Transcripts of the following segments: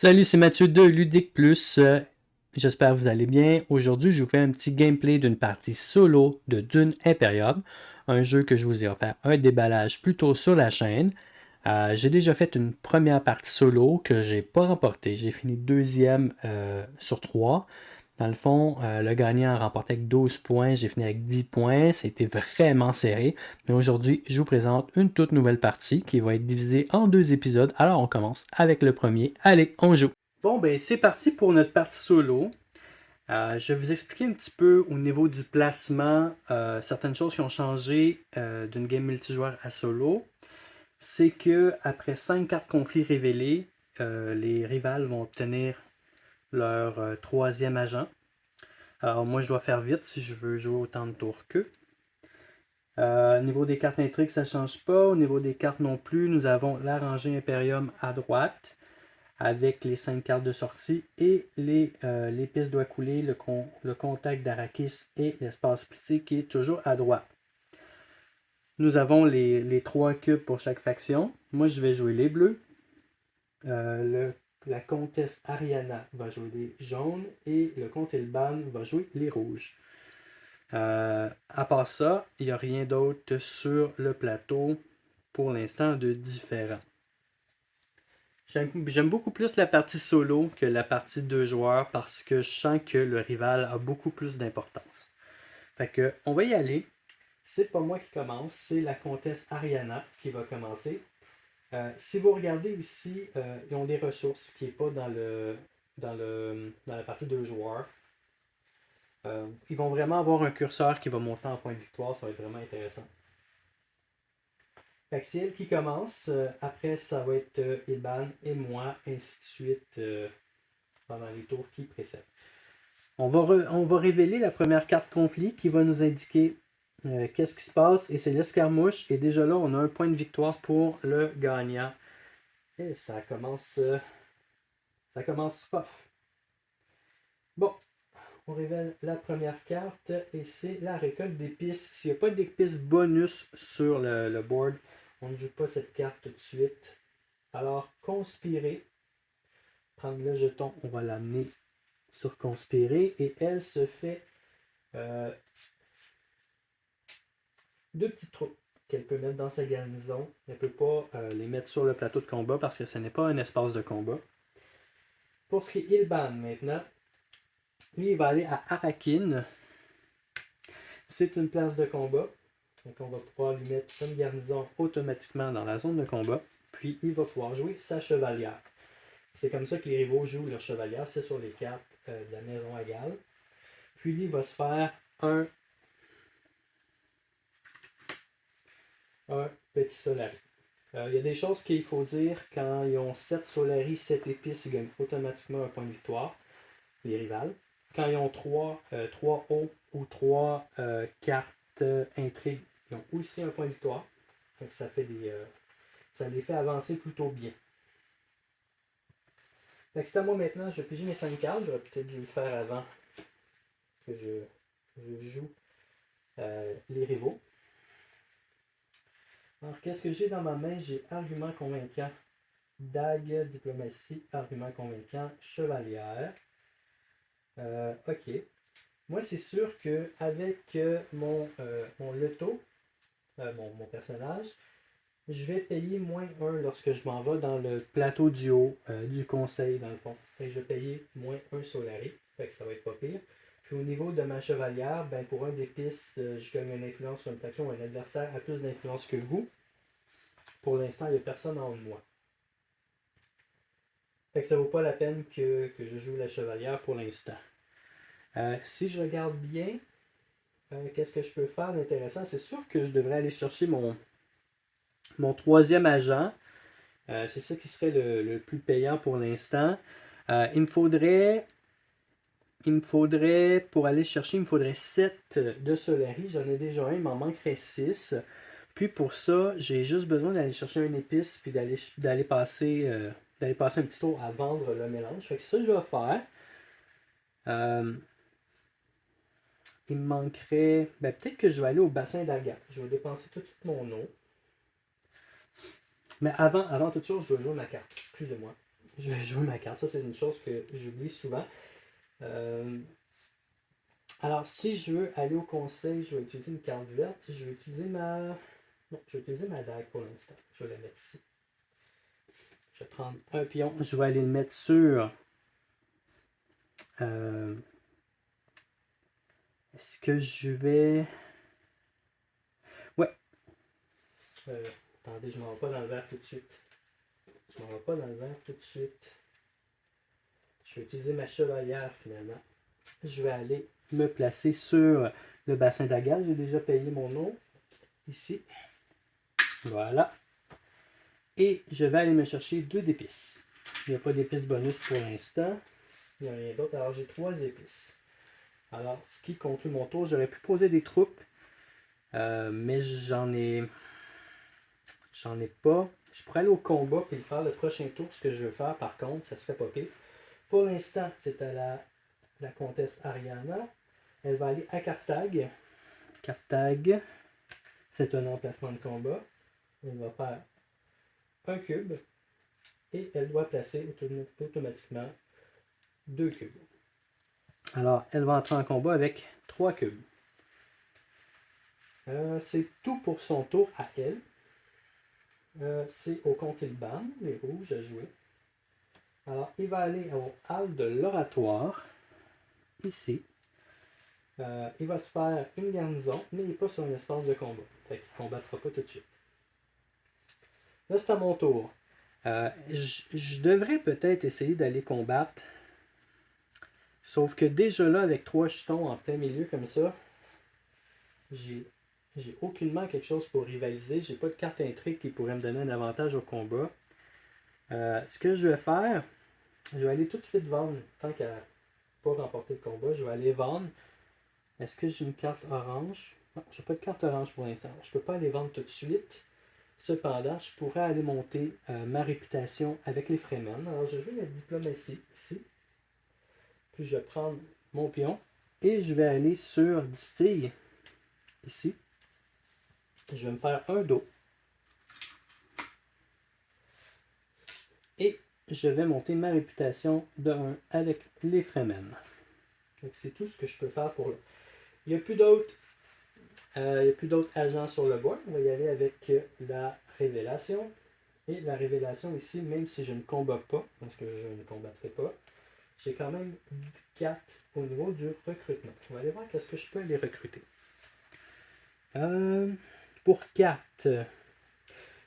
Salut, c'est Mathieu de Ludique Plus. J'espère que vous allez bien. Aujourd'hui, je vous fais un petit gameplay d'une partie solo de Dune Imperium, un jeu que je vous ai offert un déballage plus tôt sur la chaîne. J'ai déjà fait une première partie solo que j'ai pas remportée. J'ai fini deuxième sur 3. Dans le fond, le gagnant a remporté avec 12 points, j'ai fini avec 10 points, ça a été vraiment serré. Mais aujourd'hui, je vous présente une toute nouvelle partie qui va être divisée en deux épisodes. Alors on commence avec le premier. Allez, on joue! Bon, ben c'est parti pour notre partie solo. Je vais vous expliquer un petit peu au niveau du placement certaines choses qui ont changé d'une game multijoueur à solo. C'est que après 5 cartes conflits révélées, les rivales vont obtenir leur troisième agent. Alors moi je dois faire vite si je veux jouer autant de tours qu'eux. Au niveau des cartes intrigues, ça ne change pas. Au niveau des cartes non plus, nous avons la rangée Imperium à droite avec les 5 cartes de sortie et l'épice doit couler, le contact d'Arrakis et l'espace pitié qui est toujours à droite. Nous avons les 3 cubes pour chaque faction. Moi je vais jouer les bleus. La comtesse Ariana va jouer les jaunes et le comte Ilban va jouer les rouges. À part ça, il n'y a rien d'autre sur le plateau pour l'instant de différent. J'aime beaucoup plus la partie solo que la partie 2 joueurs parce que je sens que le rival a beaucoup plus d'importance. Fait que, on va y aller. C'est pas moi qui commence, c'est la comtesse Ariana qui va commencer. Si vous regardez ici, ils ont des ressources qui n'est pas dans la partie 2 joueurs. Ils vont vraiment avoir un curseur qui va monter en point de victoire, ça va être vraiment intéressant. Fait que c'est elle qui commence, après ça va être Ilban et moi, ainsi de suite pendant les tours qui précèdent. On va révéler la première carte conflit qui va nous indiquer qu'est-ce qui se passe et c'est l'escarmouche et déjà là on a un point de victoire pour le gagnant. Et ça commence puff. Bon, on révèle la première carte et c'est la récolte d'épices. S'il n'y a pas d'épices bonus sur le board, on ne joue pas cette carte tout de suite. Alors, conspirer. Prendre le jeton, on va l'amener sur conspirer et elle se fait 2 petites troupes qu'elle peut mettre dans sa garnison. Elle ne peut pas les mettre sur le plateau de combat parce que ce n'est pas un espace de combat. Pour ce qui est Ilban maintenant, lui il va aller à Arrakeen. C'est une place de combat. Donc on va pouvoir lui mettre une garnison automatiquement dans la zone de combat. Puis il va pouvoir jouer sa chevalière. C'est comme ça que les rivaux jouent leur chevalière. C'est sur les cartes de la maison égale. Puis lui il va se faire un petit Solari. Il y a des choses qu'il faut dire quand ils ont 7 Solari, 7 épices, ils gagnent automatiquement un point de victoire, les rivales. Quand ils ont 3 hauts ou 3 cartes intrigues, ils ont aussi un point de victoire. Donc ça les fait avancer plutôt bien. Fait que c'est à moi maintenant, je vais piger mes 5 cartes. J'aurais peut-être dû le faire avant que je joue les rivaux. Alors, qu'est-ce que j'ai dans ma main? J'ai argument convaincant, dague, diplomatie, argument convaincant, chevalière. Ok. Moi, c'est sûr qu'avec mon loto, mon personnage, je vais payer -1 lorsque je m'en vais dans le plateau du haut du conseil, dans le fond. Fait que je vais payer -1 Solari. Fait que ça va être pas pire. Puis au niveau de ma chevalière, ben pour un d'épices, je gagne une influence sur une faction ou un adversaire a plus d'influence que vous. Pour l'instant, il n'y a personne en haut de moi. Fait que ça vaut pas la peine que je joue la chevalière pour l'instant. Si je regarde bien, qu'est-ce que je peux faire d'intéressant? C'est sûr que je devrais aller chercher mon troisième agent. C'est ça qui serait le plus payant pour l'instant. Il me faudrait, pour aller chercher, il me faudrait 7 de Solari. J'en ai déjà un, il m'en manquerait 6. Puis pour ça, j'ai juste besoin d'aller chercher un épice puis d'aller passer un petit tour à vendre le mélange. Fait que ça, je vais faire. Il me manquerait. Ben, peut-être que je vais aller au bassin d'Agathe. Je vais dépenser tout de suite mon eau. Mais avant toute chose, je vais jouer ma carte. Excusez-moi. je vais jouer ma carte. Ça, c'est une chose que j'oublie souvent. Alors, si je veux aller au conseil, je vais utiliser une carte verte. Je vais utiliser ma... Non, je vais utiliser ma dague pour l'instant. Je vais la mettre ici. Je vais prendre un pion. Je vais aller le mettre sur... Est-ce que je vais... Ouais. Attendez, je ne m'en vais pas dans le vert tout de suite. Je m'en vais pas dans le vert tout de suite. Je vais utiliser ma chevalière finalement. Je vais aller me placer sur le bassin d'agate. J'ai déjà payé mon eau. Ici. Voilà. Et je vais aller me chercher 2 d'épices. Il n'y a pas d'épices bonus pour l'instant. Il n'y a rien d'autre. Alors j'ai 3 épices. Alors, ce qui conclut mon tour, j'aurais pu poser des troupes. Mais j'en ai pas. Je pourrais aller au combat et faire le prochain tour. Ce que je veux faire, par contre, ça serait pas pire. Pour l'instant, c'est à la comtesse Ariana. Elle va aller à Carthage. Carthage, c'est un emplacement de combat. Elle va faire un cube et elle doit placer automatiquement 2 cubes. Alors, elle va entrer en combat avec 3 cubes. C'est tout pour son tour à elle. C'est au comté de Ban, les rouges à jouer. Alors, il va aller au hall de l'oratoire, ici. Il va se faire une garnison, mais il n'est pas sur un espace de combat. Fait qu'il ne combattra pas tout de suite. Là, c'est à mon tour. Je devrais peut-être essayer d'aller combattre. Sauf que déjà là, avec 3 jetons en plein milieu comme ça, j'ai aucunement quelque chose pour rivaliser. J'ai pas de carte intrigue qui pourrait me donner un avantage au combat. Ce que je vais faire, je vais aller tout de suite vendre, tant qu'à pas remporter le combat, je vais aller vendre. Est-ce que j'ai une carte orange? Non, j'ai pas de carte orange pour l'instant. Je peux pas aller vendre tout de suite. Cependant, je pourrais aller monter ma réputation avec les Fremen. Alors, je joue la diplomatie ici. Puis, je vais prendre mon pion et je vais aller sur distille ici. Je vais me faire un dos. Et je vais monter ma réputation de 1 avec les Fremen. Donc, c'est tout ce que je peux faire pour là. Il n'y a plus d'autres. Agents sur le board. On va y aller avec la révélation. Et la révélation ici, même si je ne combats pas, parce que je ne combattrai pas, j'ai quand même 4 au niveau du recrutement. On va aller voir qu'est-ce que je peux aller recruter. Pour 4, il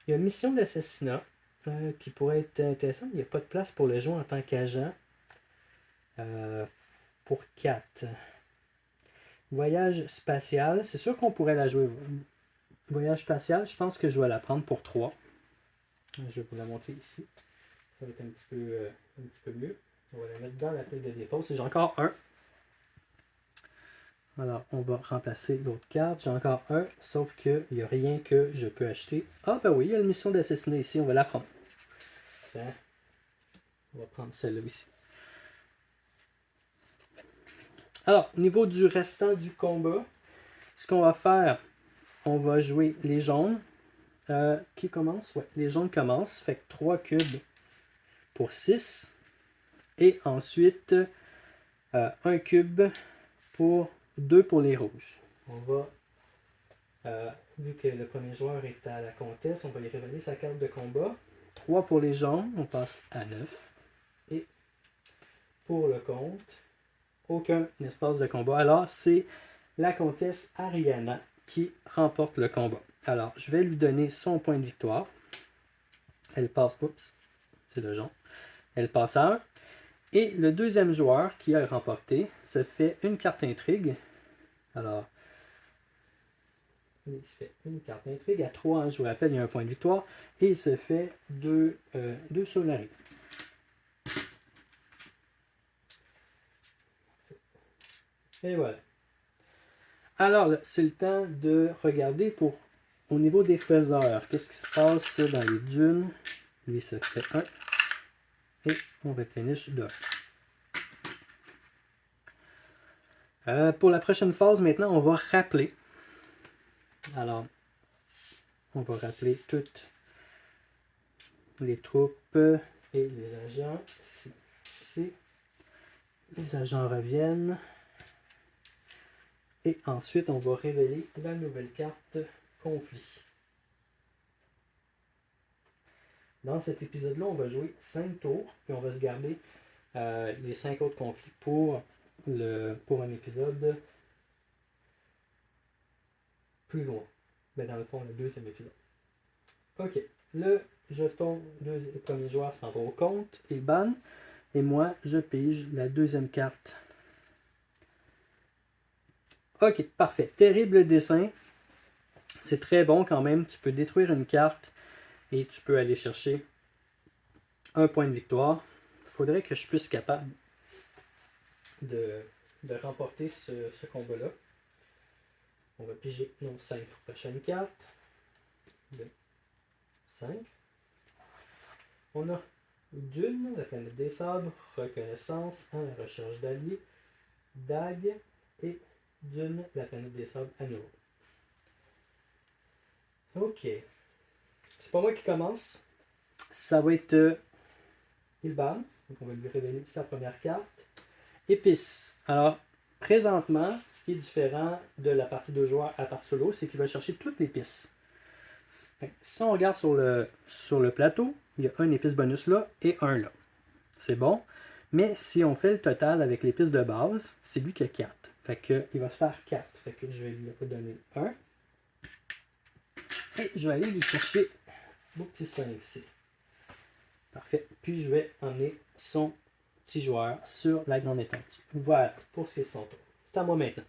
y a une mission d'assassinat qui pourrait être intéressante. Il n'y a pas de place pour le jouer en tant qu'agent. Pour 4. Voyage spatial. C'est sûr qu'on pourrait la jouer. Voyage spatial, je pense que je vais la prendre pour 3. Je vais vous la montrer ici. Ça va être un petit peu mieux. On va la mettre dans la pile de défauts. J'ai encore un. Alors, on va remplacer l'autre carte. J'ai encore un, sauf qu'il n'y a rien que je peux acheter. Ah, ben oui, il y a une mission d'assassinat ici. On va la prendre. Tiens. On va prendre celle-là ici. Alors, au niveau du restant du combat, ce qu'on va faire, on va jouer les jaunes. Qui commence? Ouais, les jaunes commencent. Fait que 3 cubes pour 6. Et ensuite, 1 cube pour 2 pour les rouges. On va, vu que le premier joueur est à la comtesse, on va lui révéler sa carte de combat. 3 pour les jaunes, on passe à 9. Et pour le comte, aucun espace de combat. Alors, c'est la comtesse Ariana qui remporte le combat. Alors, je vais lui donner son point de victoire. Elle passe, oups, c'est le jaune. Elle passe à 1. Et le deuxième joueur qui a remporté se fait une carte intrigue. Alors, il se fait une carte intrigue à 3. Je vous rappelle, il y a un point de victoire. Et il se fait 2 Solari. Et voilà. Alors, c'est le temps de regarder au niveau des faiseurs. Qu'est-ce qui se passe dans les dunes? Lui, ça fait 1. Et on replenish de 1. Pour la prochaine phase, maintenant, on va rappeler. Alors, on va rappeler toutes les troupes Et les agents, ici. Les agents reviennent. Et ensuite, on va révéler la nouvelle carte conflit. Dans cet épisode-là, on va jouer 5 tours, puis on va se garder les 5 autres conflits pour un épisode plus loin. Mais dans le fond, le deuxième épisode. Ok, le jeton le premier joueur s'en va au compte, il banne, et moi, je pige la deuxième carte. Ok, parfait. Terrible dessin. C'est très bon quand même. Tu peux détruire une carte et tu peux aller chercher un point de victoire. Il faudrait que je puisse être capable de remporter ce combat-là. On va piger nos 5 prochaines cartes. 2, 5. On a Dune, la planète des sabres, reconnaissance, la recherche d'alliés, dague et Dune, la planète des sabres à nouveau. Ok. C'est pas moi qui commence. Ça va être Ilban. Donc on va lui révéler sa première carte. Épice. Alors, présentement, ce qui est différent de la partie 2 joueurs à partie solo, c'est qu'il va chercher toutes les pistes. Si on regarde sur le plateau, il y a un épice bonus là et un là. C'est bon. Mais si on fait le total avec les pistes de base, c'est lui qui a 4. Fait que il va se faire 4. Fait que je vais lui donner 1. Et je vais aller lui chercher mon petit 5 ici. Parfait. Puis je vais emmener son petit joueur sur la grande étendue. Voilà, pour ce qui est de son tour. C'est à moi maintenant.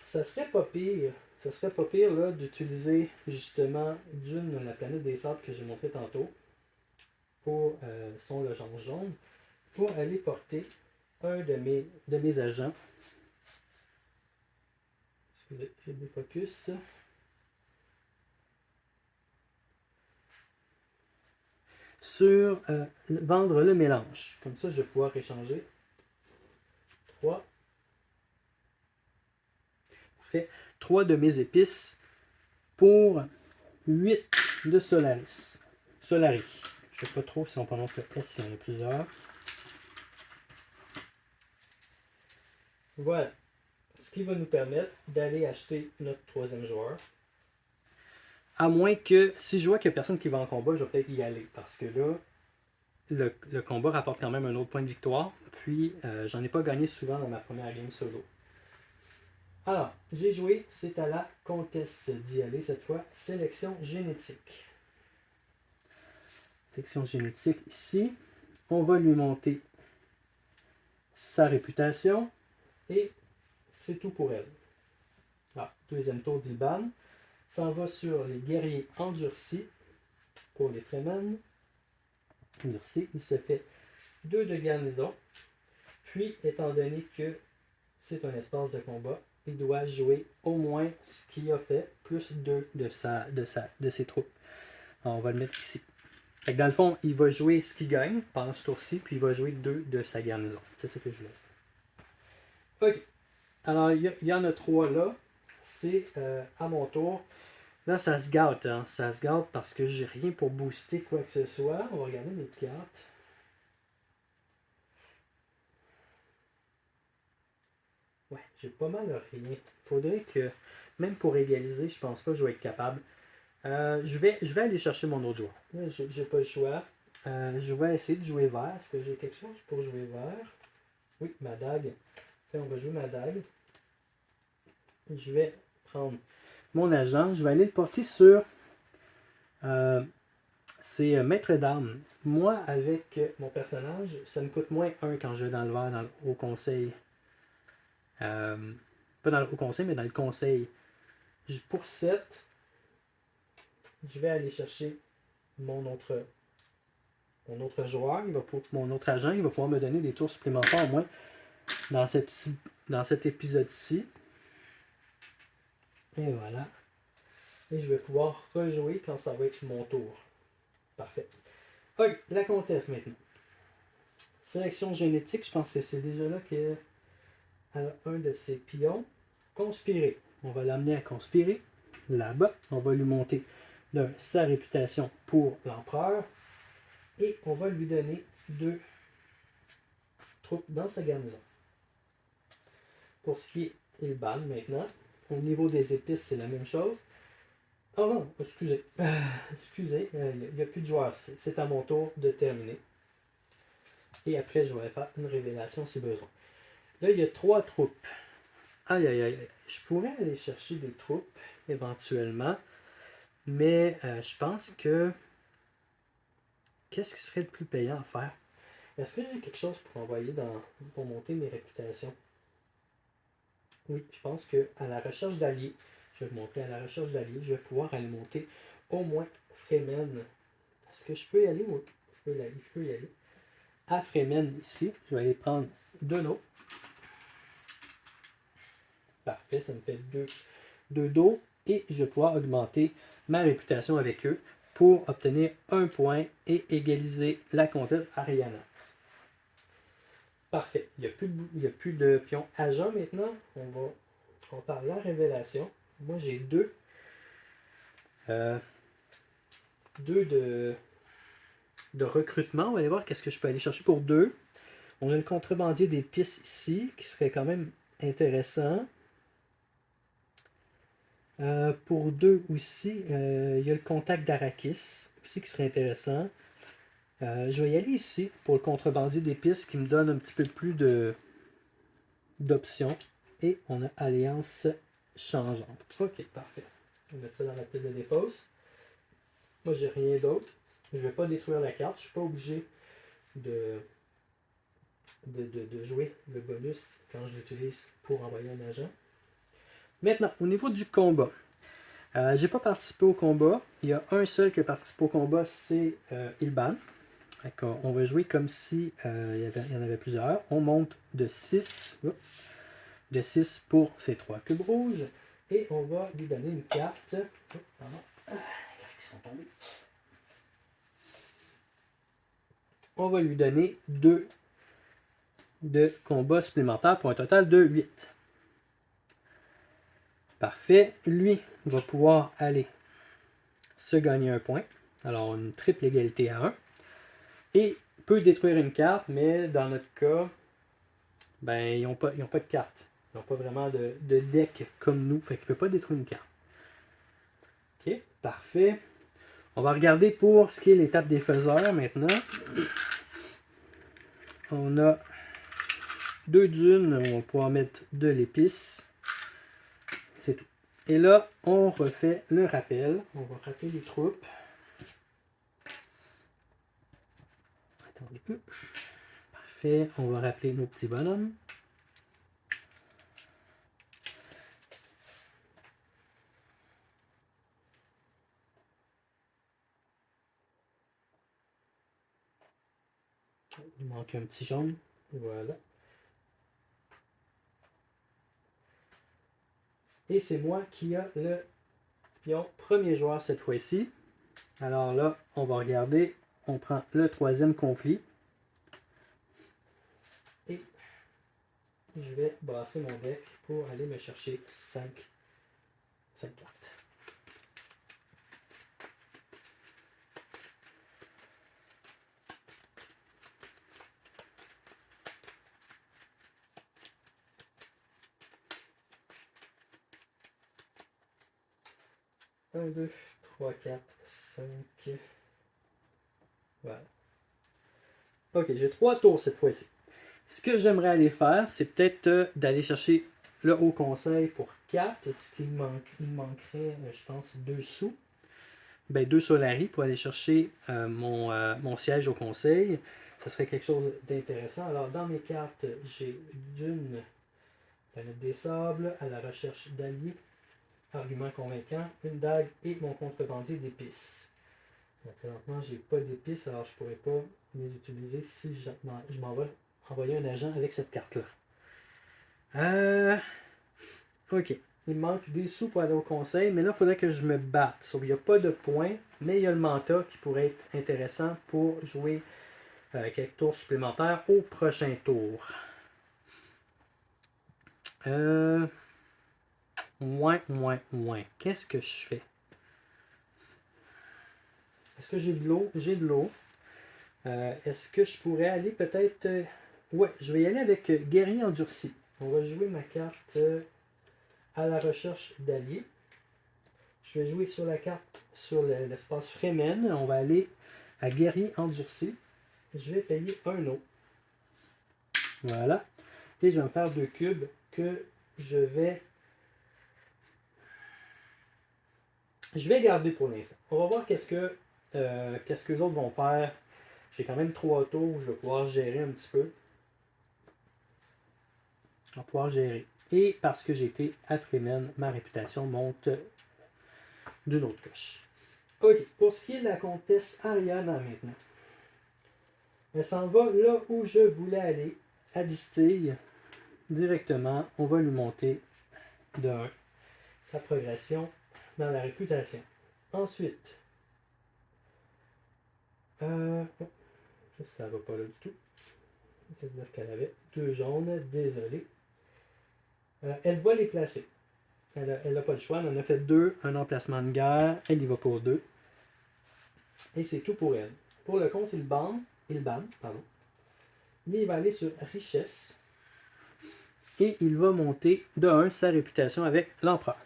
Ça serait pas pire. Ça serait pas pire là, d'utiliser justement Dune, la planète des sables que j'ai montré tantôt, pour son legendre jaune, pour aller porter un de mes agents. Excusez, j'ai des focus. Sur vendre le mélange. Comme ça, je vais pouvoir échanger 3. Parfait. 3 de mes épices pour 8 de Solaris. Solari. Je ne sais pas trop si on prononce le S, s'il y en a plusieurs. Voilà. Ce qui va nous permettre d'aller acheter notre troisième joueur. À moins que, si je vois qu'il n'y a personne qui va en combat, je vais peut-être y aller. Parce que là, le combat rapporte quand même un autre point de victoire. Puis, j'en ai pas gagné souvent dans ma première game solo. Alors, j'ai joué, c'est à la comtesse d'y aller cette fois. Sélection génétique. Sélection génétique ici. On va lui monter sa réputation. Et c'est tout pour elle. Alors, deuxième tour d'Ilban. S'en va sur les guerriers endurcis pour les Fremen. Endurcis, il se fait 2 de garnison. Puis, étant donné que c'est un espace de combat, il doit jouer au moins ce qu'il a fait, plus 2 de ses troupes. Alors, on va le mettre ici. Fait que dans le fond, il va jouer ce qu'il gagne pendant ce tour-ci, puis il va jouer 2 de sa garnison. C'est ce que je laisse. Ok. Alors, il y en a 3 là. C'est à mon tour. Là, ça se gâte. Hein? Ça se gâte parce que j'ai rien pour booster quoi que ce soit. On va regarder mes cartes. Ouais, j'ai pas mal rien. Faudrait que, même pour égaliser, je pense pas que je vais être capable. Je vais aller chercher mon autre joueur. Là, j'ai pas le choix. Je vais essayer de jouer vert. Est-ce que j'ai quelque chose pour jouer vert? Oui, ma dague. Enfin, on va jouer ma dague. Je vais prendre mon agent. Je vais aller le porter sur c'est maître d'armes. Moi, avec mon personnage, ça me coûte moins 1 quand je vais dans le vert au conseil. Pas dans le haut conseil, mais dans le conseil. Pour 7, je vais aller chercher mon autre joueur, mon autre agent, il va pouvoir me donner des tours supplémentaires au moins dans cet épisode-ci. Et voilà. Et je vais pouvoir rejouer quand ça va être mon tour. Parfait. Ok, la comtesse maintenant. Sélection génétique, je pense que c'est déjà là qu'elle a un de ses pions. Conspirer. On va l'amener à conspirer. Là-bas, on va lui monter là, sa réputation pour l'empereur. Et on va lui donner 2 troupes dans sa garnison. Pour ce qui est Ilban maintenant, au niveau des épices, c'est la même chose. Oh non, excusez. Excusez, il n'y a plus de joueurs. C'est à mon tour de terminer. Et après, je vais faire une révélation si besoin. Là, il y a 3 troupes. Aïe, aïe, aïe. Je pourrais aller chercher des troupes, éventuellement. Mais je pense que... Qu'est-ce qui serait le plus payant à faire? Est-ce que j'ai quelque chose pour envoyer pour monter mes réputations? Oui, je pense qu'à la recherche d'alliés, je vais monter à la recherche d'alliés, je vais pouvoir aller monter au moins Fremen. Est-ce que je peux y aller? Oui, je peux y aller. À Fremen ici, je vais aller prendre 2 lots. Parfait, ça me fait 2 dos et je vais pouvoir augmenter ma réputation avec eux pour obtenir 1 point et égaliser la conquête Ariana. Parfait. Il n'y a plus de pion agent maintenant. On va faire la révélation. Moi, j'ai 2. 2 de recrutement. On va aller voir qu'est-ce que je peux aller chercher pour 2. On a le contrebandier d'épices ici, qui serait quand même intéressant. Pour 2 aussi, il y a le contact d'Arakis, aussi qui serait intéressant. Je vais y aller ici pour le contrebandier d'épices qui me donne un petit peu plus d'options. Et on a alliance changeante. Ok, parfait. Je vais mettre ça dans la pile de défausse. Moi, j'ai rien d'autre. Je ne vais pas détruire la carte. Je ne suis pas obligé de jouer le bonus quand je l'utilise pour envoyer un agent. Maintenant, au niveau du combat. J'ai pas participé au combat. Il y a un seul qui a participé au combat, c'est Ilban. D'accord. On va jouer comme si il y en avait plusieurs. On monte de 6. De 6 pour ces 3 cubes rouges. Et on va lui donner une carte. On va lui donner 2 de combat supplémentaires pour un total de 8. Parfait. Lui va pouvoir aller se gagner un point. Alors, une triple égalité à 1. Et peut détruire une carte, mais dans notre cas, ben, ils n'ont pas de carte. Ils n'ont pas vraiment de deck comme nous. Fait qu'il ne peut pas détruire une carte. Ok, parfait. On va regarder pour ce qui est l'étape des faiseurs maintenant. On a 2 dunes. On va pouvoir mettre de l'épice. C'est tout. Et là, on refait le rappel. On va rappeler les troupes. Attendez un peu. Parfait. On va rappeler nos petits bonhommes. Il manque un petit jaune. Voilà. Et c'est moi qui a le pion premier joueur cette fois-ci. Alors là, on va regarder. On prend le 3e conflit. Et je vais brasser mon deck pour aller me chercher 5 cartes. Un, 2, 3, 4, 5. Voilà. Ok, j'ai 3 tours cette fois-ci. Ce que j'aimerais aller faire, c'est peut-être d'aller chercher le Haut Conseil pour 4. Ce qui il manquerait, je pense, 2 sous. Ben, 2 Solari pour aller chercher mon siège au Conseil. Ça serait quelque chose d'intéressant. Alors, dans mes cartes, j'ai d'une planète des sables, à la recherche d'alliés, argument convaincant, une dague et mon contrebandier d'épices. Présentement, j'ai pas d'épices, alors je pourrais pas les utiliser si je m'en vais envoyer un agent avec cette carte-là. Ok. Il me manque des sous pour aller au conseil, mais là, il faudrait que je me batte. Sauf qu'il n'y a pas de points, mais il y a le manta qui pourrait être intéressant pour jouer quelques tours supplémentaires au prochain tour. Moins. Qu'est-ce que je fais? Est-ce que j'ai de l'eau? J'ai de l'eau. Est-ce que je pourrais aller peut-être... ouais, je vais y aller avec guerrier endurci. On va jouer ma carte à la recherche d'alliés. Je vais jouer sur la carte, sur l'espace Fremen. On va aller à guerrier endurci. Je vais payer un eau. Voilà. Et je vais me faire 2 cubes que je vais garder pour l'instant. On va voir qu'est-ce que les autres vont faire. J'ai quand même 3 tours, je vais pouvoir gérer un petit peu. Je vais pouvoir gérer. Et parce que j'ai été à Fremen, ma réputation monte d'une autre coche. Ok, pour ce qui est de la comtesse Ariana maintenant. Elle s'en va là où je voulais aller, à Distille. Directement, on va lui monter de 1 sa progression dans la réputation. Ensuite, ça va pas là du tout. C'est-à-dire qu'elle avait 2 jaunes, désolé. Elle va les placer. Elle n'a pas le choix, elle en a fait 2, un emplacement de guerre, elle y va pour 2. Et c'est tout pour elle. Pour le compte, il ban, pardon. Lui, il va aller sur richesse. Et il va monter de 1 sa réputation avec l'empereur.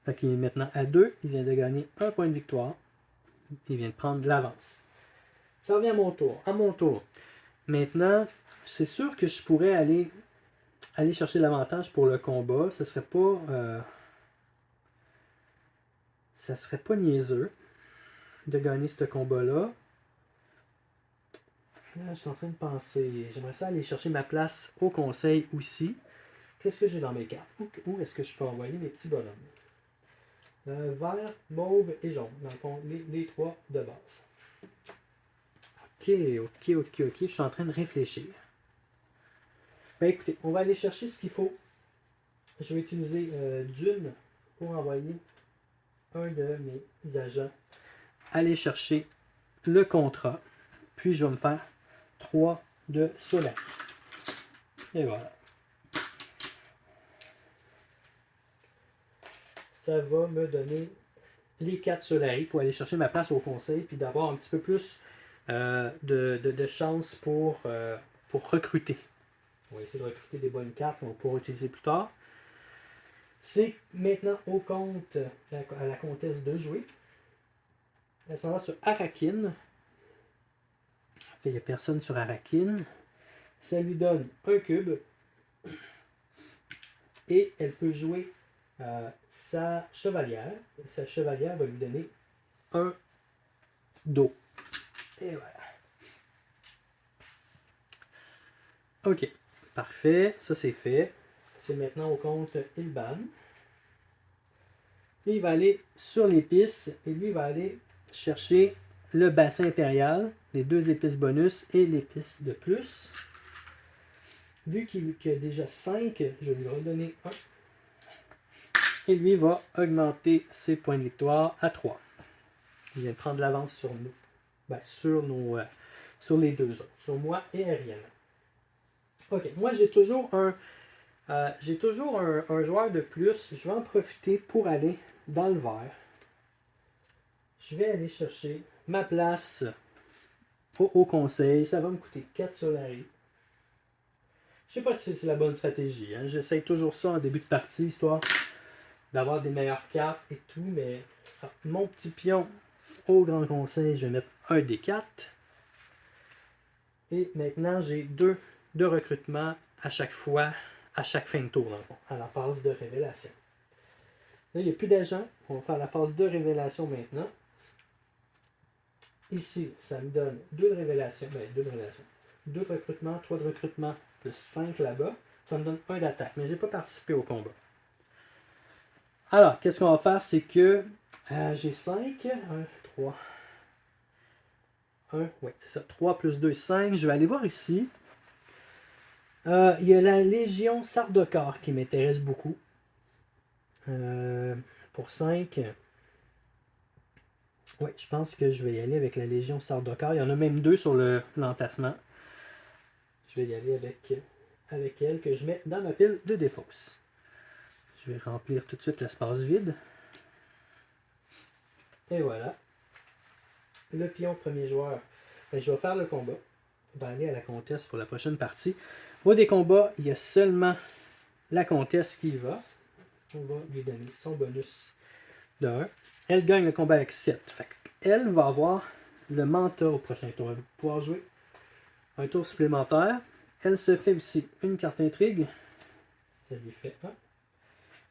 Fait qu'il est maintenant à 2, il vient de gagner 1 point de victoire. Il vient de prendre l'avance. Ça revient à mon tour. À mon tour. Maintenant, c'est sûr que je pourrais aller chercher l'avantage pour le combat. Ça serait pas niaiseux de gagner ce combat-là. Là, je suis en train de penser. J'aimerais ça aller chercher ma place au conseil aussi. Qu'est-ce que j'ai dans mes cartes? Où est-ce que je peux envoyer mes petits bonhommes? Vert, mauve et jaune. Dans le fond, les 3 de base. Ok. Je suis en train de réfléchir. Ben écoutez, on va aller chercher ce qu'il faut. Je vais utiliser Dune pour envoyer un de mes agents aller chercher le contrat. Puis je vais me faire 3 de Solar. Et voilà. Ça va me donner les 4 Solari pour aller chercher ma place au conseil puis d'avoir un petit peu plus de chance pour recruter. On va essayer de recruter des bonnes cartes qu'on va pouvoir utiliser plus tard. C'est maintenant au compte à la comtesse de jouer. Elle s'en va sur Arakin. Il n'y a personne sur Arakin. Ça lui donne un cube. Et elle peut jouer sa chevalière. Sa chevalière va lui donner un dos. Et voilà. Ok, parfait. Ça, c'est fait. C'est maintenant au compte Ilban. Et il va aller sur l'épice et lui va aller chercher le bassin impérial, les 2 épices bonus et l'épice de plus. Vu qu'il y a déjà 5, je vais lui redonner 1. Et lui va augmenter ses points de victoire à 3. Il vient de prendre l'avance sur nous. Ben, sur les 2 autres. Sur moi et Ariane. Ok, moi j'ai toujours un joueur de plus. Je vais en profiter pour aller dans le vert. Je vais aller chercher ma place au conseil. Ça va me coûter 4 Solari. Je sais pas si c'est la bonne stratégie. Hein. J'essaye toujours ça en début de partie, histoire d'avoir des meilleures cartes et tout. Mais mon petit pion au grand conseil, je vais mettre un des 4. Et maintenant, j'ai 2 de recrutement à chaque fois, à chaque fin de tour, dans le fond, à la phase de révélation. Là, il n'y a plus d'agents. On va faire la phase de révélation maintenant. Ici, ça me donne 2 de révélation. 2 de recrutement, 3 de recrutement, plus 5 là-bas. Ça me donne 1 d'attaque. Mais je n'ai pas participé au combat. Alors, qu'est-ce qu'on va faire? C'est que j'ai 5. 1, 3. 1, oui, c'est ça. 3 plus 2, 5. Je vais aller voir ici. Il y a la Légion Sardaukar qui m'intéresse beaucoup. Pour 5. Oui, je pense que je vais y aller avec la Légion Sardaukar. Il y en a même 2 sur l'emplacement. Je vais y aller avec elle que je mets dans ma pile de défausse. Je vais remplir tout de suite l'espace vide. Et voilà. le pion premier joueur. Ben, je vais faire le combat. On va aller à la comtesse pour la prochaine partie. Au des combats, il y a seulement la comtesse qui y va. On va lui donner son bonus de 1. Elle gagne le combat avec 7. Fait elle va avoir le Manta au prochain tour. Elle va pouvoir jouer un tour supplémentaire. Elle se fait aussi une carte intrigue. Ça lui fait 1.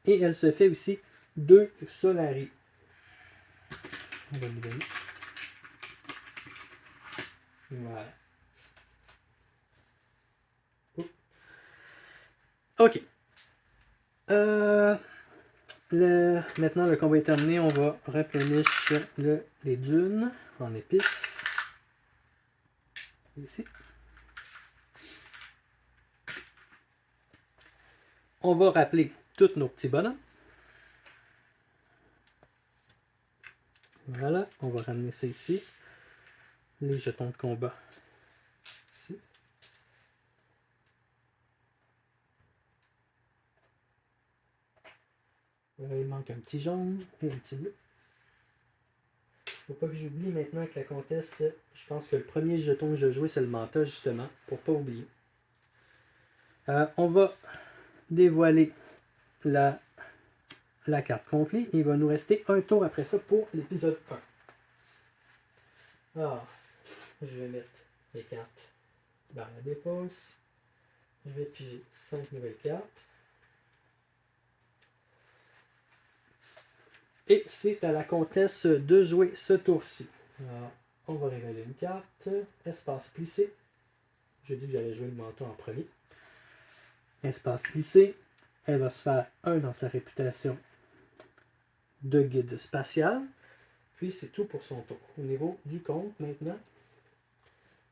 Et elle se fait aussi 2 Solari. On va lui donner. Voilà. Ok. Maintenant, le combat est terminé. On va replenish les dunes en épices. Ici. On va rappeler tous nos petits bonhommes. Voilà. On va ramener ça ici. Les jetons de combat. Ici. Il manque un petit jaune et un petit bleu. Faut pas que j'oublie maintenant avec la comtesse. Je pense que le premier jeton que je jouais, c'est le Manta, justement, pour pas oublier. On va dévoiler la carte conflit. Il va nous rester un tour après ça pour l'épisode 1. Alors, je vais mettre les cartes dans la défausse. Je vais piger 5 nouvelles cartes. Et c'est à la comtesse de jouer ce tour-ci. Alors, on va révéler une carte. Espace plissé. J'ai dit que j'allais jouer le manteau en premier. Espace plissé. Elle va se faire 1 dans sa réputation de guide spatial. Puis c'est tout pour son tour. Au niveau du compte maintenant,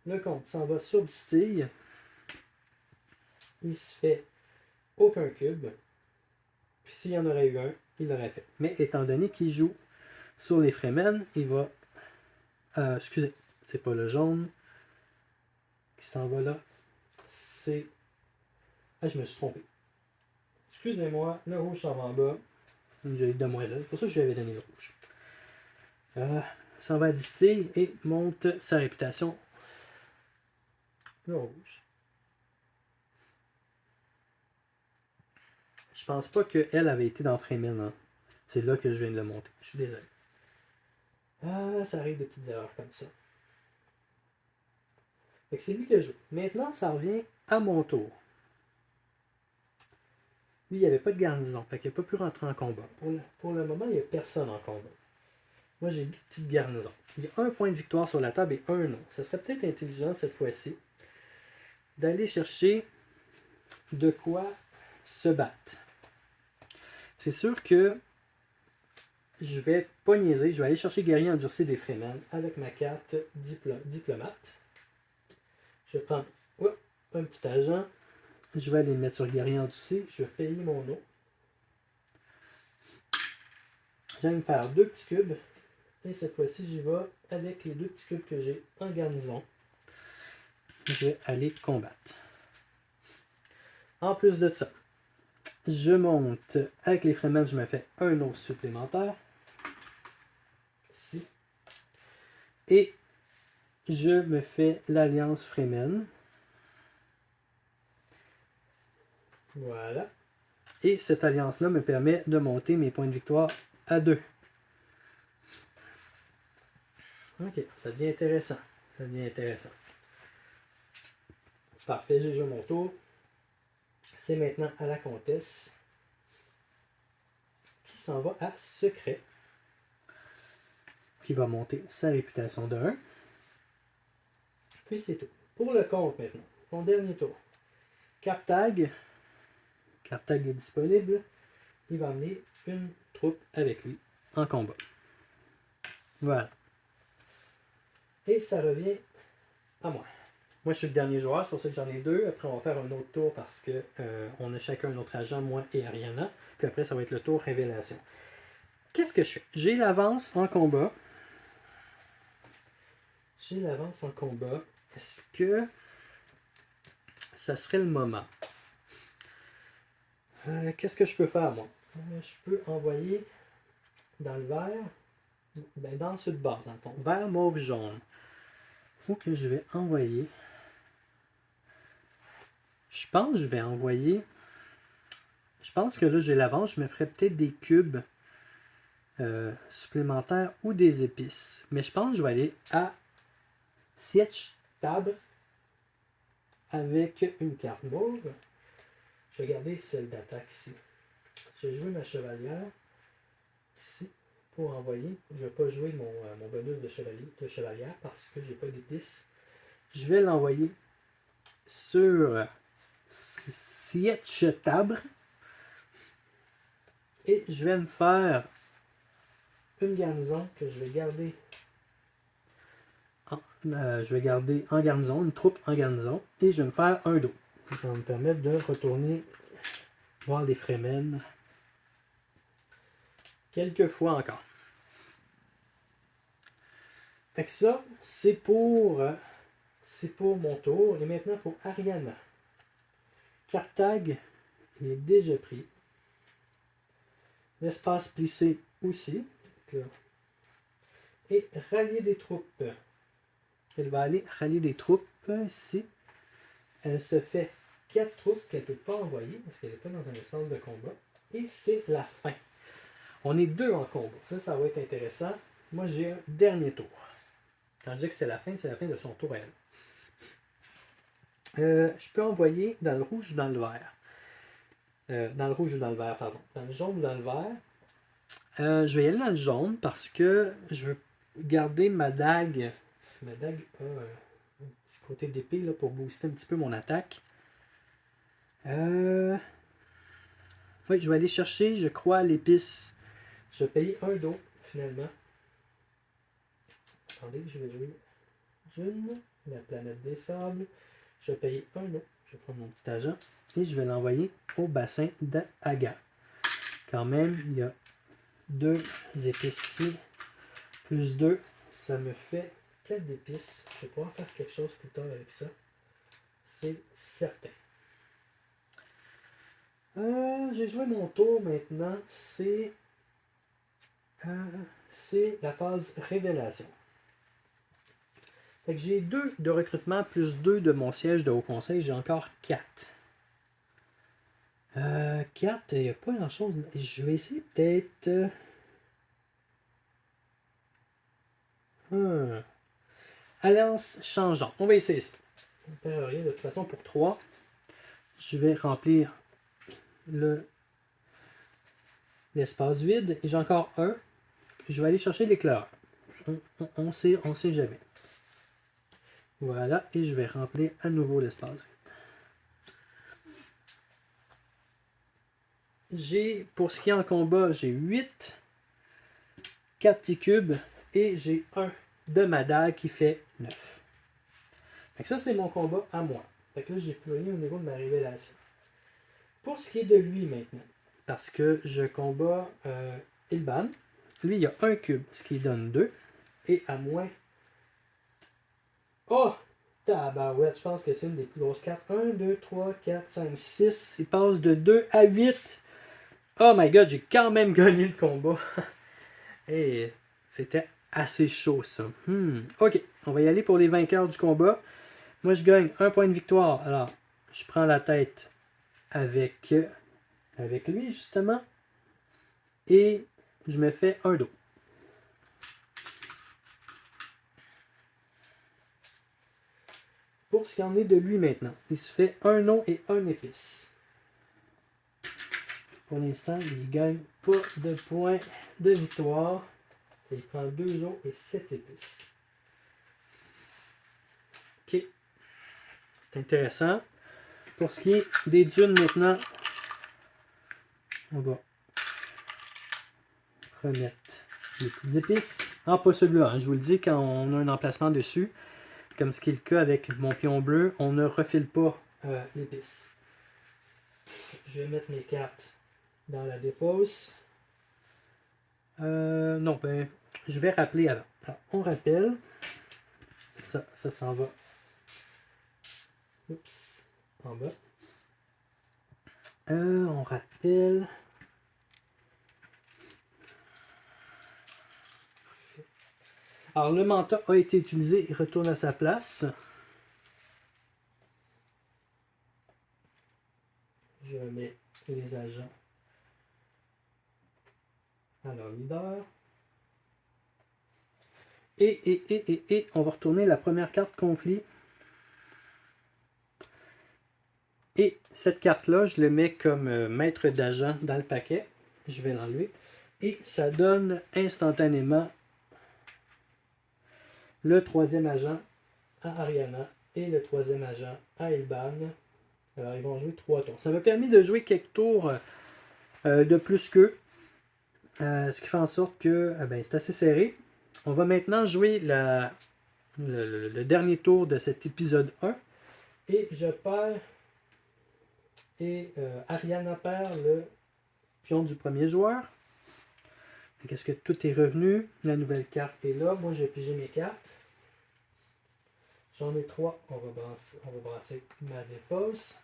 le compte s'en va sur distille. Il se fait aucun cube. Puis s'il y en aurait eu un, il l'aurait fait. Mais étant donné qu'il joue sur les Fremen, il va... excusez, c'est pas le jaune qui s'en va là. C'est... Ah, je me suis trompé. Excusez-moi, le rouge s'en va en bas. J'ai eu demoiselle, c'est pour ça que je lui avais donné le rouge. S'en va à distille et monte sa réputation. Le rouge. Je pense pas qu'elle avait été dans Fremen. Hein. C'est là que je viens de le monter. Je suis désolé. Ça arrive des petites erreurs comme ça. Fait que c'est lui qui joue. Maintenant, ça revient à mon tour. Lui, il n'y avait pas de garnison. Fait qu'il n'a pas pu rentrer en combat. Pour le moment, il n'y a personne en combat. Moi, j'ai une petite garnison. Il y a un point de victoire sur la table et un non. Ça serait peut-être intelligent cette fois-ci d'aller chercher de quoi se battre. C'est sûr que je vais pas niaiser. Je vais aller chercher guerrier endurci des Fremen avec ma carte diplomate. Je vais prendre un petit agent. Je vais aller le mettre sur guerrier endurci. Je vais payer mon eau. Je vais me faire 2 petits cubes. Et cette fois-ci, j'y vais avec les 2 petits cubes que j'ai en garnison. Je vais aller combattre. En plus de ça, je monte avec les Fremen, je me fais un autre supplémentaire. Ici. Et je me fais l'alliance Fremen. Voilà. Et cette alliance-là me permet de monter mes points de victoire à 2. Ok, ça devient intéressant. Ça devient intéressant. Parfait, j'ai joué mon tour. C'est maintenant à la comtesse qui s'en va à secret. Qui va monter sa réputation de 1. Puis c'est tout. Pour le compte maintenant, mon dernier tour. Cartag. Cartag est disponible. Il va amener une troupe avec lui en combat. Voilà. Et ça revient à moi. Moi, je suis le dernier joueur, c'est pour ça que j'en ai 2. Après, on va faire un autre tour parce que on a chacun notre agent, moi et Ariana. Puis après, ça va être le tour révélation. Qu'est-ce que je fais? J'ai l'avance en combat. Est-ce que ça serait le moment? Qu'est-ce que je peux faire, moi? Je peux envoyer dans le vert Ben, dans le dessus de base, dans le fond. Vert, mauve, jaune. Faut que je vais envoyer. Je pense que je vais envoyer. Je pense que là, j'ai l'avance. Je me ferais peut-être des cubes supplémentaires ou des épices. Mais je pense que je vais aller à Sietch Tab avec une carte mauve. Je vais garder celle d'attaque ici. J'ai joué ma chevalière ici pour envoyer. Je ne vais pas jouer mon bonus de chevalière parce que j'ai pas d'épices. Je vais l'envoyer sur Sietch Tab et je vais me faire une garnison que je vais garder en garnison, une troupe en garnison, et je vais me faire un dos. Ça va me permettre de retourner voir les Fremen quelques fois encore. Fait que ça, c'est pour mon tour. Et maintenant pour Ariana. Carthage, il est déjà pris. L'espace plissé aussi. Et rallier des troupes. Elle va aller rallier des troupes ici. Elle se fait 4 troupes qu'elle ne peut pas envoyer parce qu'elle n'est pas dans un espace de combat. Et c'est la fin. On est 2 en combat. Ça va être intéressant. Moi, j'ai un dernier tour. Quand je dis que c'est la fin de son tour à elle. Je peux envoyer dans le rouge ou dans le vert. Dans le rouge ou dans le vert, pardon. Dans le jaune ou dans le vert. Je vais y aller dans le jaune parce que je veux garder ma dague. Ma dague a un petit côté d'épée là, pour booster un petit peu mon attaque. Oui, je vais aller chercher, je crois, l'épice. Je vais payer un dos, finalement. Attendez, je vais jouer Dune, la planète des sables. Je vais payer un dos. Je vais prendre mon petit agent et je vais l'envoyer au bassin d'Aga. Quand même, il y a 2 épices ici. Plus 2, ça me fait 4 d'épices. Je vais pouvoir faire quelque chose plus tard avec ça. C'est certain. J'ai joué mon tour maintenant. C'est la phase révélation. Fait que j'ai 2 de recrutement plus 2 de mon siège de haut conseil. J'ai encore 4. 4, il n'y a pas grand chose. Je vais essayer peut-être. Alliance changeante. On va essayer ça. On ne perd rien de toute façon pour 3. Je vais remplir l'espace vide. Et j'ai encore un. Je vais aller chercher l'éclaireur. On sait jamais. Voilà. Et je vais remplir à nouveau l'espace vide. Pour ce qui est en combat, j'ai 8. 4 petits cubes. Et j'ai un de ma dague qui fait 9. Fait que ça, c'est mon combat à moi. Fait que là, j'ai plus rien au niveau de ma révélation. Pour ce qui est de lui maintenant, parce que je combats Ilban, lui, il y a un cube, ce qui donne 2. Et à moins... Oh! Tabarouette, je pense que c'est une des plus grosses cartes. 1, 2, 3, 4, 5, 6. Il passe de 2 à 8. Oh my god, j'ai quand même gagné le combat. Et c'était assez chaud, ça. Ok, on va y aller pour les vainqueurs du combat. Moi, je gagne 1 point de victoire. Alors, je prends la tête avec lui, justement. Et je me fais un dos. Pour ce qu'il en est de lui maintenant, il se fait un nom et un épice. Pour l'instant, il ne gagne pas de points de victoire. Il prend 2 os et 7 épices. Ok. C'est intéressant. Pour ce qui est des dunes maintenant, on va remettre les petites épices. Ah, pas celui-là, hein. Je vous le dis, quand on a un emplacement dessus, comme ce qui est le cas avec mon pion bleu, on ne refile pas l'épice. Je vais mettre mes cartes dans la défausse. Non, ben, je vais rappeler avant. Alors, on rappelle. Ça s'en va. Oups, en bas. On rappelle. Alors, le manta a été utilisé, il retourne à sa place. Je mets les agents à leur leader. Et on va retourner la première carte conflit. Et cette carte-là, je le mets comme maître d'agent dans le paquet. Je vais l'enlever. Et ça donne instantanément le troisième agent à Ariana et le troisième agent à Ilban. Alors, ils vont jouer 3 tours. Ça m'a permis de jouer quelques tours de plus qu'eux. Ce qui fait en sorte que ben, c'est assez serré. On va maintenant jouer le dernier tour de cet épisode 1. Et je perds. Et Ariana perd le pion du premier joueur. Est-ce que tout est revenu? La nouvelle carte est là. Moi, j'ai pigé mes cartes. J'en ai 3. On va brasser ma défausse.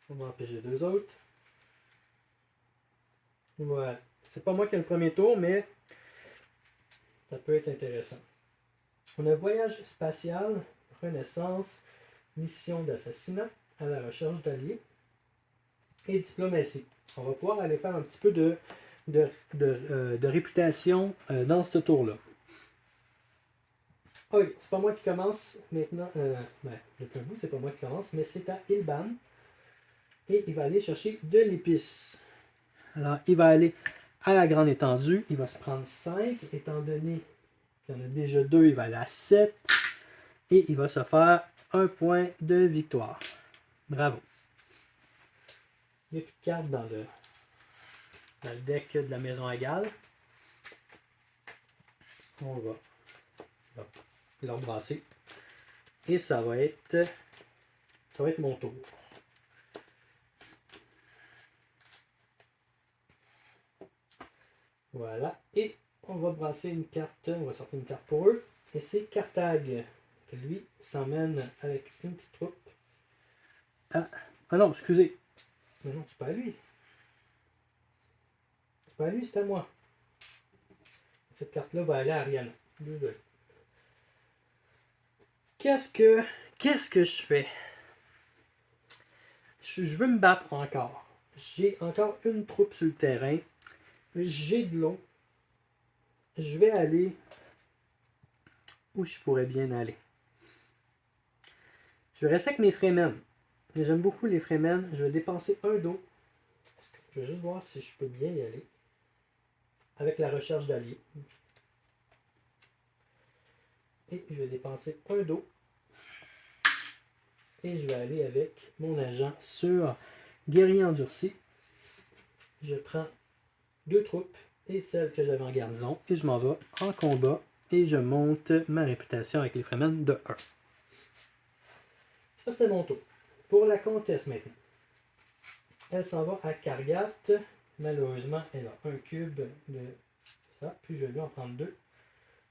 On va en piger 2 autres. Voilà. C'est pas moi qui ai le premier tour, mais ça peut être intéressant. On a voyage spatial, renaissance, mission d'assassinat, à la recherche d'alliés et diplomatie. On va pouvoir aller faire un petit peu de réputation dans ce tour-là. Ok, c'est pas moi qui commence maintenant. Depuis un bout, c'est pas moi qui commence, mais c'est à Ilban. Et il va aller chercher de l'épice. Alors, il va aller à la grande étendue. Il va se prendre 5, étant donné qu'il y en a déjà 2, il va aller à 7. Et il va se faire un point de victoire. Bravo. Il n'y a plus de cartes dans le deck de la maison à Galles. On va leur brasser. Et ça va être mon tour. Voilà. Et on va brasser une carte. On va sortir une carte pour eux. Et c'est Carthage. Lui s'emmène avec une petite troupe. Ah non, excusez. Mais non, c'est pas à lui. C'est pas à lui, c'est à moi. Cette carte-là va aller à Ariana. Qu'est-ce que je fais? Je veux me battre encore. J'ai encore une troupe sur le terrain. J'ai de l'eau. Je vais aller où je pourrais bien aller. Je vais rester avec mes Fremen. J'aime beaucoup les Fremen. Je vais dépenser un d'eau. Je vais juste voir si je peux bien y aller. Avec la recherche d'alliés. Et je vais dépenser un d'eau. Et je vais aller avec mon agent sur guerrier endurci. Je prends 2 troupes et celle que j'avais en garnison. Et je m'en vais en combat. Et je monte ma réputation avec les Fremen de 1. Ça, c'était mon tour. Pour la comtesse maintenant. Elle s'en va à Kargat. Malheureusement, elle a un cube de ça. Puis je vais lui en prendre 2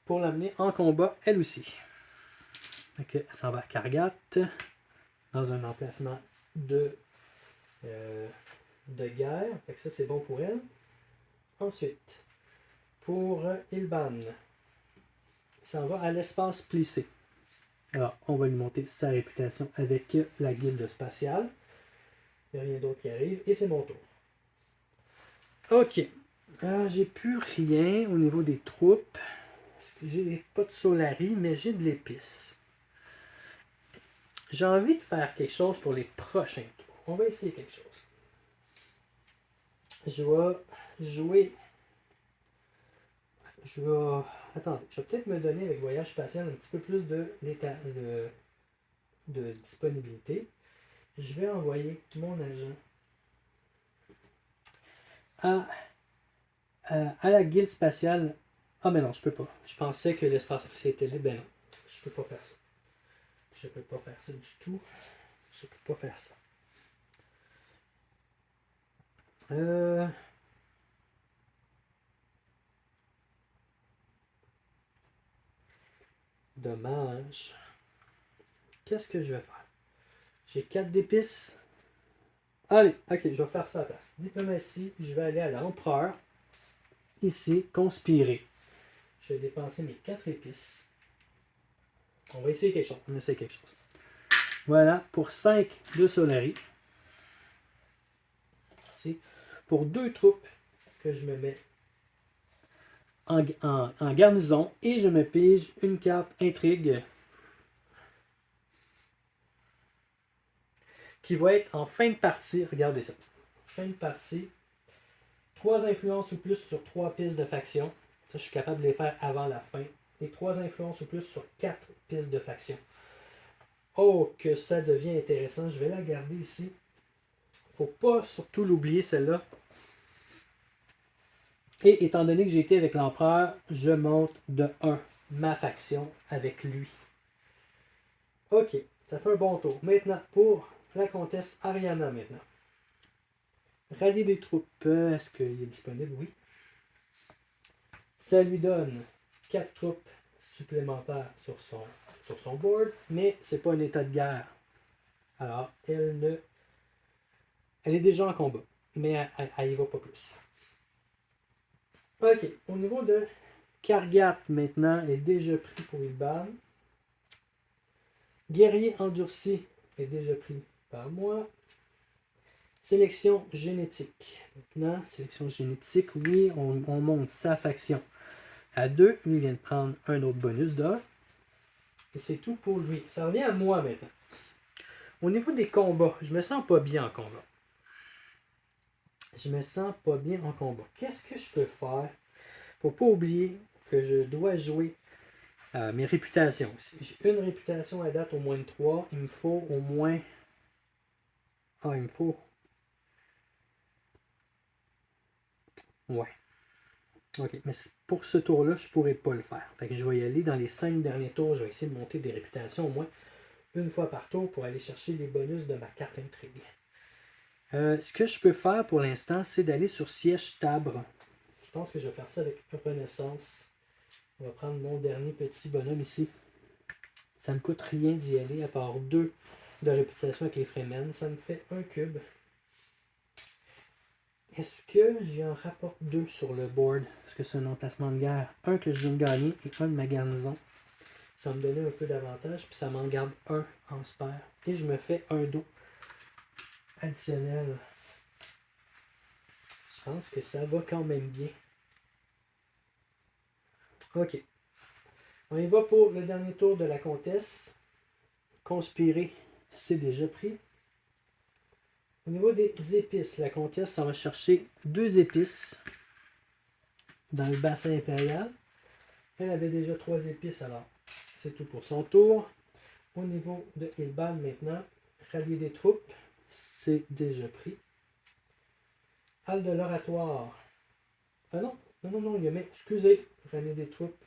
pour l'amener en combat, elle aussi. Donc, elle s'en va à Kargat dans un emplacement de guerre. Fait que ça, c'est bon pour elle. Ensuite, pour Ilban, il s'en va à l'espace plissé. Alors, on va lui monter sa réputation avec la guilde spatiale. Il n'y a rien d'autre qui arrive. Et c'est mon tour. Ok. J'ai plus rien au niveau des troupes. J'ai pas de Solari, mais j'ai de l'épice. J'ai envie de faire quelque chose pour les prochains tours. On va essayer quelque chose. Je vais jouer. Attendez, je vais peut-être me donner avec Voyage Spatial un petit peu plus de disponibilité. Je vais envoyer mon agent à la guilde spatiale. Ah, mais non, je peux pas. Je pensais que l'espace était libre. Ben non, je peux pas faire ça. Je peux pas faire ça du tout. Je peux pas faire ça. Dommage. Qu'est-ce que je vais faire? J'ai 4 d'épices. Allez, ok, je vais faire ça à la place. Diplomatie, je vais aller à l'empereur. Ici, conspirer. Je vais dépenser mes 4 épices. On va essayer quelque chose. On essaie quelque chose. Voilà, pour 5 de Solari. Ici, pour 2 troupes que je me mets en garnison. Et je me pige une carte intrigue qui va être en fin de partie. Regardez ça. Fin de partie. 3 influences ou plus sur 3 pistes de faction. Ça, je suis capable de les faire avant la fin. Et 3 influences ou plus sur 4 pistes de faction. Oh, que ça devient intéressant. Je vais la garder ici. Faut pas surtout l'oublier, celle-là. Et étant donné que j'ai été avec l'empereur, je monte de 1 ma faction avec lui. Ok, ça fait un bon tour. Maintenant, pour la comtesse Ariana maintenant. Rallier des troupes. Est-ce qu'il est disponible? Oui. Ça lui donne 4 troupes supplémentaires sur son board, mais c'est pas un état de guerre. Alors, elle est déjà en combat, mais elle y va pas plus. Ok, au niveau de Kargat maintenant est déjà pris pour Ilban. Guerrier endurci est déjà pris par moi. Sélection génétique. Maintenant, sélection génétique, oui, on monte sa faction à 2. Lui, il vient de prendre un autre bonus d'or. Et c'est tout pour lui. Ça revient à moi maintenant. Au niveau des combats, je me sens pas bien en combat. Je me sens pas bien en combat. Qu'est-ce que je peux faire? Faut pas oublier que je dois jouer mes réputations aussi. J'ai une réputation à date au moins de 3. Il me faut au moins... Ah, il me faut... Ouais. Ok, mais pour ce tour-là, je pourrais pas le faire. Fait que je vais y aller dans les 5 derniers tours. Je vais essayer de monter des réputations au moins une fois par tour pour aller chercher les bonus de ma carte intrigue. Ce que je peux faire pour l'instant, c'est d'aller sur Siège Tabre. Je pense que je vais faire ça avec Renaissance. On va prendre mon dernier petit bonhomme ici. Ça ne me coûte rien d'y aller, à part 2 de réputation avec les Fremen. Ça me fait 1 cube. Est-ce que j'ai un rapport 2 sur le board? Est-ce que c'est un emplacement de guerre? Un que je viens de gagner et un de ma garnison. Ça me donnait un peu d'avantage, puis ça m'en garde un en spare. Et je me fais un dos additionnel. Je pense que ça va quand même bien. Ok. On y va pour le dernier tour de la comtesse. Conspirer, c'est déjà pris. Au niveau des épices, la comtesse, ça va chercher 2 épices dans le bassin impérial. Elle avait déjà 3 épices, alors c'est tout pour son tour. Au niveau de Ilban maintenant, rallier des troupes, c'est déjà pris. Halle de l'oratoire. Ah non, non, il y a mais excusez, rallier des troupes.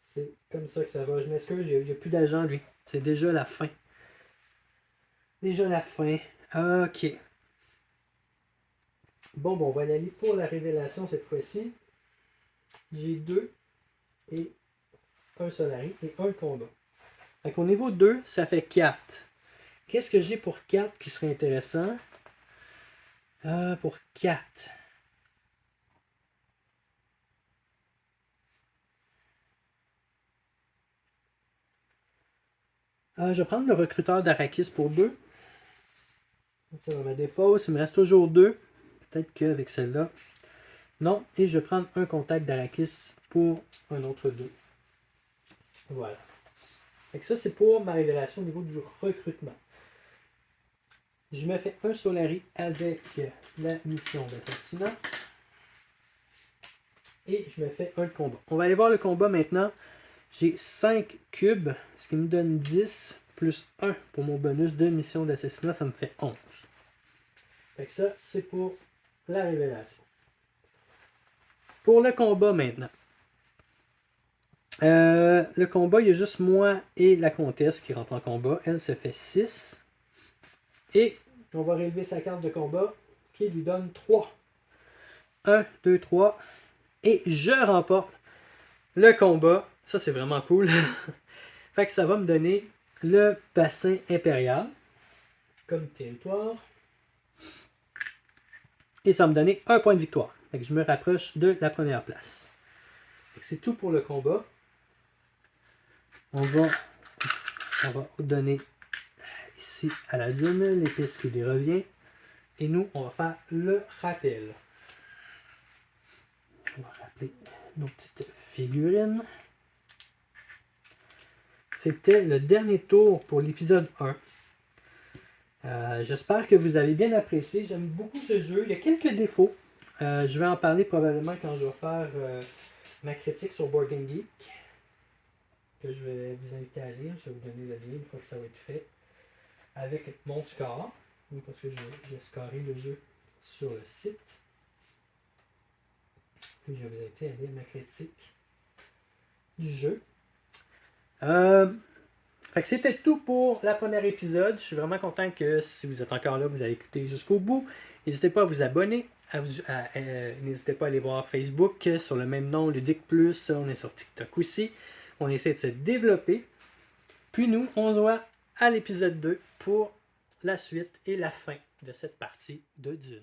C'est comme ça que ça va. Je m'excuse, il n'y a plus d'agent, lui. C'est déjà la fin. Déjà la fin. Ok. Bon, on va y aller pour la révélation cette fois-ci. J'ai 2 et un Solari et un combat. Fait qu'au niveau 2, ça fait 4. Qu'est-ce que j'ai pour 4 qui serait intéressant? Pour 4. Je vais prendre le recruteur d'Arakis pour 2. Ça va ma défausse. Il me reste toujours 2. Peut-être qu'avec celle-là. Non. Et je vais prendre un contact d'Arakis pour un autre 2. Voilà. Fait que ça, c'est pour ma révélation au niveau du recrutement. Je me fais un Solari avec la mission d'assassinat. Et je me fais un combat. On va aller voir le combat maintenant. J'ai 5 cubes, ce qui me donne 10 plus 1 pour mon bonus de mission d'assassinat. Ça me fait 11. Fait que ça, c'est pour la révélation. Pour le combat maintenant. Le combat, il y a juste moi et la comtesse qui rentrent en combat. Elle se fait 6. Et on va relever sa carte de combat qui lui donne 3. 1, 2, 3. Et je remporte le combat. Ça, c'est vraiment cool. Fait que ça va me donner le bassin impérial comme territoire. Et ça me donnait un point de victoire. Fait que je me rapproche de la première place. C'est tout pour le combat. On va donner ici à la dune l'épice qui lui revient. Et nous, on va faire le rappel. On va rappeler nos petites figurines. C'était le dernier tour pour l'épisode 1. J'espère que vous avez bien apprécié. J'aime beaucoup ce jeu. Il y a quelques défauts. Je vais en parler probablement quand je vais faire ma critique sur Board Game Geek. Que je vais vous inviter à lire. Je vais vous donner le lien une fois que ça va être fait. Avec mon score. Parce que j'ai scoré le jeu sur le site. Puis je vais vous inviter à lire ma critique du jeu. Fait que c'était tout pour la première épisode. Je suis vraiment content que si vous êtes encore là, vous allez écouter jusqu'au bout. N'hésitez pas à vous abonner. N'hésitez pas à aller voir Facebook sur le même nom, Ludique Plus. On est sur TikTok aussi. On essaie de se développer. Puis nous, on se voit à l'épisode 2 pour la suite et la fin de cette partie de Dune.